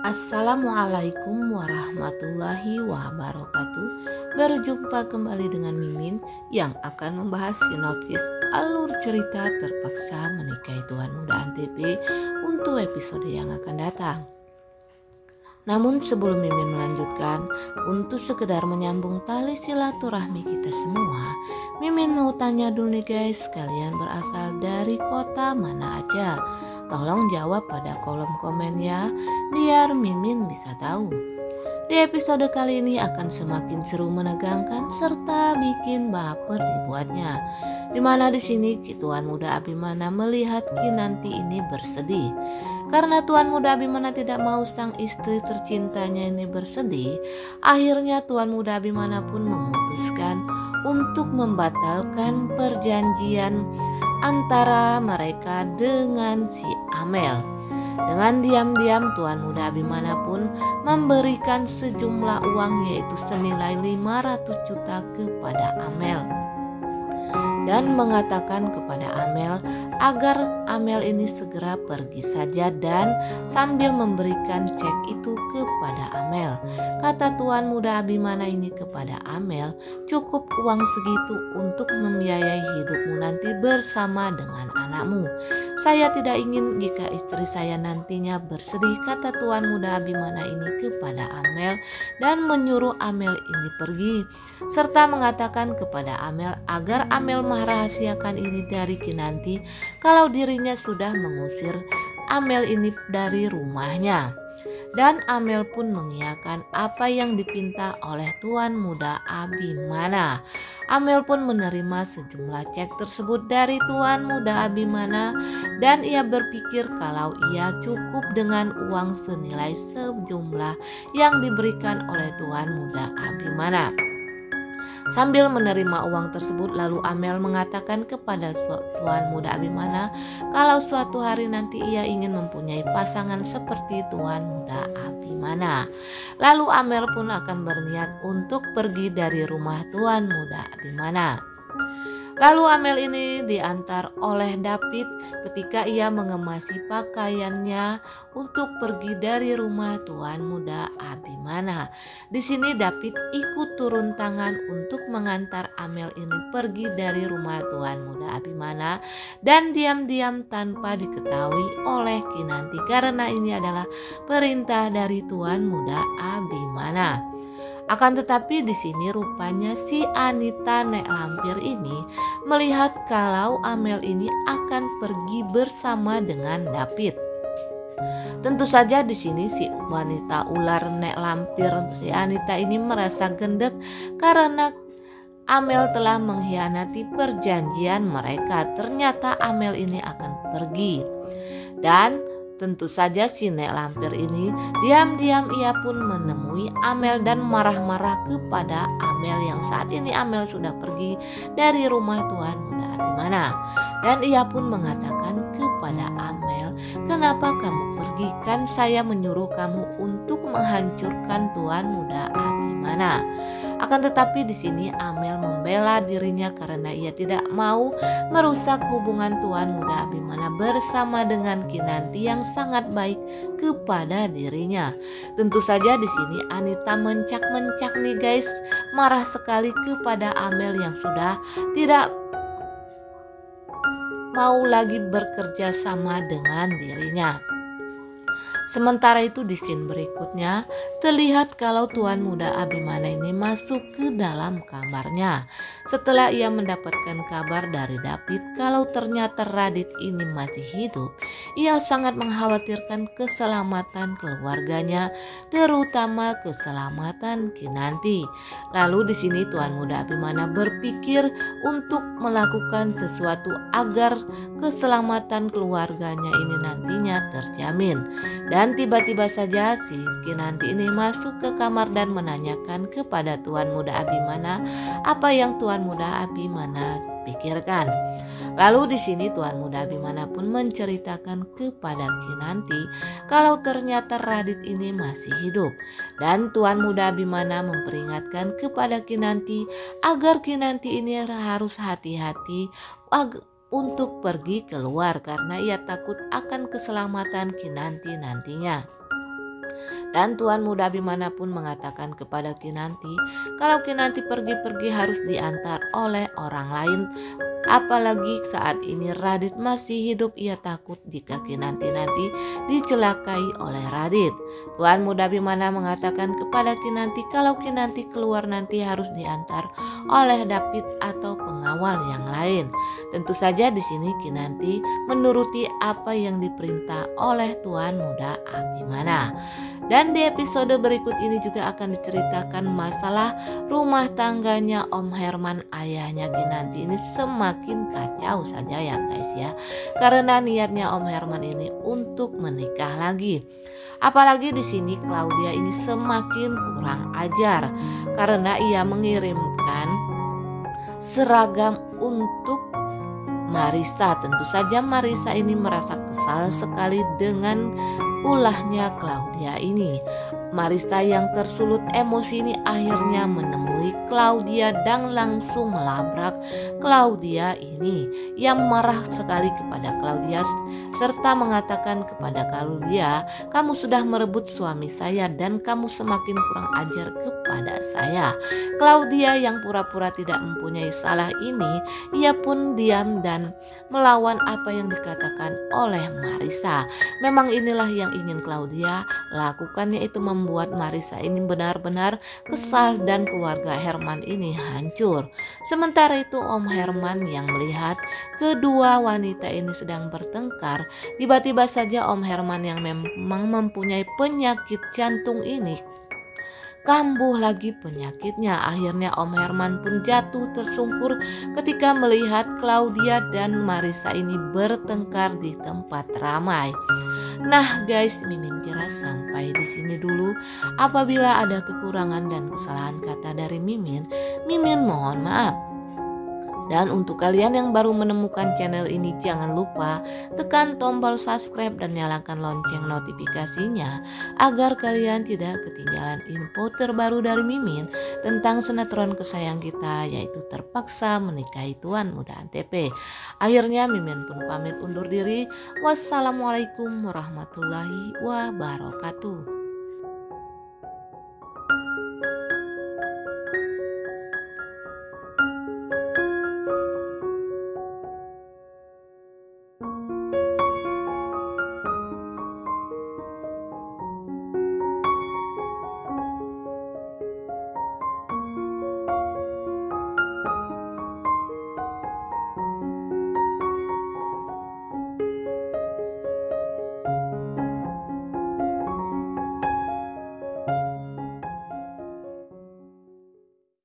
Assalamualaikum warahmatullahi wabarakatuh. Berjumpa kembali dengan Mimin yang akan membahas sinopsis alur cerita Terpaksa Menikahi Tuan Muda Antv untuk episode yang akan datang. Namun sebelum Mimin melanjutkan, untuk sekedar menyambung tali silaturahmi kita semua, Mimin mau tanya dulu nih guys, kalian berasal dari kota mana aja? Tolong jawab pada kolom komen ya, biar Mimin bisa tahu. Di episode kali ini akan semakin seru, menegangkan, serta bikin baper dibuatnya. Dimana di sini Tuan Muda Abimana melihat Kinanti ini bersedih. Karena Tuan Muda Abimana tidak mau sang istri tercintanya ini bersedih, akhirnya Tuan Muda Abimana pun memutuskan untuk membatalkan perjanjian antara mereka dengan si Amel. Dengan diam-diam Tuan Muda Abimana pun memberikan sejumlah uang, yaitu senilai 500 juta kepada Amel, dan mengatakan kepada Amel agar Amel ini segera pergi saja, dan sambil memberikan cek itu kepada Amel. Kata Tuan Muda Abimana ini kepada Amel, cukup uang segitu untuk membiayai hidupmu nanti bersama dengan anakmu. Saya tidak ingin jika istri saya nantinya bersedih, kata Tuan Muda Abimana ini kepada Amel, dan menyuruh Amel ini pergi, serta mengatakan kepada Amel agar Amel merahasiakan ini dari Kinanti kalau dirinya sudah mengusir Amel ini dari rumahnya. Dan Amel pun mengiyakan apa yang dipinta oleh Tuan Muda Abimana. Amel pun menerima sejumlah cek tersebut dari Tuan Muda Abimana, dan ia berpikir kalau ia cukup dengan uang senilai sejumlah yang diberikan oleh Tuan Muda Abimana. Sambil menerima uang tersebut, lalu Amel mengatakan kepada Tuan Muda Abimana kalau suatu hari nanti ia ingin mempunyai pasangan seperti Tuan Muda Abimana. Lalu Amel pun akan berniat untuk pergi dari rumah Tuan Muda Abimana. Lalu Amel ini diantar oleh David ketika ia mengemasi pakaiannya untuk pergi dari rumah Tuan Muda Abimana. Di sini David ikut turun tangan untuk mengantar Amel ini pergi dari rumah Tuan Muda Abimana, dan diam-diam tanpa diketahui oleh Kinanti, karena ini adalah perintah dari Tuan Muda Abimana. Akan tetapi di sini rupanya si Anita Nek Lampir ini melihat kalau Amel ini akan pergi bersama dengan David. Tentu saja di sini si wanita ular Nek Lampir, si Anita ini merasa gendek karena Amel telah mengkhianati perjanjian mereka. Ternyata Amel ini akan pergi, dan tentu saja si Nek Lampir ini diam-diam ia pun menemui Amel dan marah-marah kepada Amel yang saat ini Amel sudah pergi dari rumah Tuan Muda Abimana. Dan ia pun mengatakan kepada Amel, kenapa kamu pergi? Kan saya menyuruh kamu untuk menghancurkan Tuan Muda Abimana. Akan tetapi di sini Amel membela dirinya karena ia tidak mau merusak hubungan Tuan Muda Abimana bersama dengan Kinanti yang sangat baik kepada dirinya. Tentu saja di sini Anita mencak-mencak nih guys, marah sekali kepada Amel yang sudah tidak mau lagi bekerja sama dengan dirinya. Sementara itu di scene berikutnya terlihat kalau Tuan Muda Abimana ini masuk ke dalam kamarnya. Setelah ia mendapatkan kabar dari David kalau ternyata Radit ini masih hidup, ia sangat mengkhawatirkan keselamatan keluarganya, terutama keselamatan Kinanti. Lalu di sini Tuan Muda Abimana berpikir untuk melakukan sesuatu agar keselamatan keluarganya ini nantinya terjamin. Dan tiba-tiba saja si Kinanti ini masuk ke kamar dan menanyakan kepada Tuan Muda Abimana apa yang Tuan Muda Abimana pikirkan. Lalu di sini Tuan Muda Abimana pun menceritakan kepada Kinanti kalau ternyata Radit ini masih hidup, dan Tuan Muda Abimana memperingatkan kepada Kinanti agar Kinanti ini harus hati-hati untuk pergi keluar karena ia takut akan keselamatan Kinanti nantinya. Dan Tuan Muda Abimana pun mengatakan kepada Kinanti kalau Kinanti pergi-pergi harus diantar oleh orang lain. Apalagi saat ini Radit masih hidup, ia takut jika Kinanti nanti dicelakai oleh Radit. Tuan Muda Bimana mengatakan kepada Kinanti kalau Kinanti keluar nanti harus diantar oleh David atau pengawal yang lain. Tentu saja di sini Kinanti menuruti apa yang diperintah oleh Tuan Muda Abimana. Dan di episode berikut ini juga akan diceritakan masalah rumah tangganya Om Herman, ayahnya Kinanti ini semakin kacau saja ya guys ya. Karena niatnya Om Herman ini untuk menikah lagi. Apalagi di sini Claudia ini semakin kurang ajar karena ia mengirimkan seragam untuk Marissa. Tentu saja Marissa ini merasa kesal sekali dengan ulahnya Claudia ini. Marissa yang tersulut emosi ini akhirnya menemui Claudia dan langsung melabrak Claudia ini, yang marah sekali kepada Claudia serta mengatakan kepada Claudia, kamu sudah merebut suami saya dan kamu semakin kurang ajar kepada saya. Claudia yang pura-pura tidak mempunyai salah ini, ia pun diam dan melawan apa yang dikatakan oleh Marissa. Memang inilah yang ingin Claudia lakukan, yaitu membuat Marissa ini benar-benar kesal dan keluarga Herman ini hancur. Sementara itu Om Herman yang melihat kedua wanita ini sedang bertengkar, tiba-tiba saja Om Herman yang memang mempunyai penyakit jantung ini kambuh lagi penyakitnya. Akhirnya Om Herman pun jatuh tersungkur ketika melihat Claudia dan Marissa ini bertengkar di tempat ramai. Nah guys, Mimin kira sampai di sini dulu. Apabila ada kekurangan dan kesalahan kata dari Mimin mohon maaf. Dan untuk kalian yang baru menemukan channel ini, jangan lupa tekan tombol subscribe dan nyalakan lonceng notifikasinya agar kalian tidak ketinggalan info terbaru dari Mimin tentang sinetron kesayang kita, yaitu Terpaksa Menikahi Tuan Muda Antv. Akhirnya Mimin pun pamit undur diri. Wassalamualaikum warahmatullahi wabarakatuh.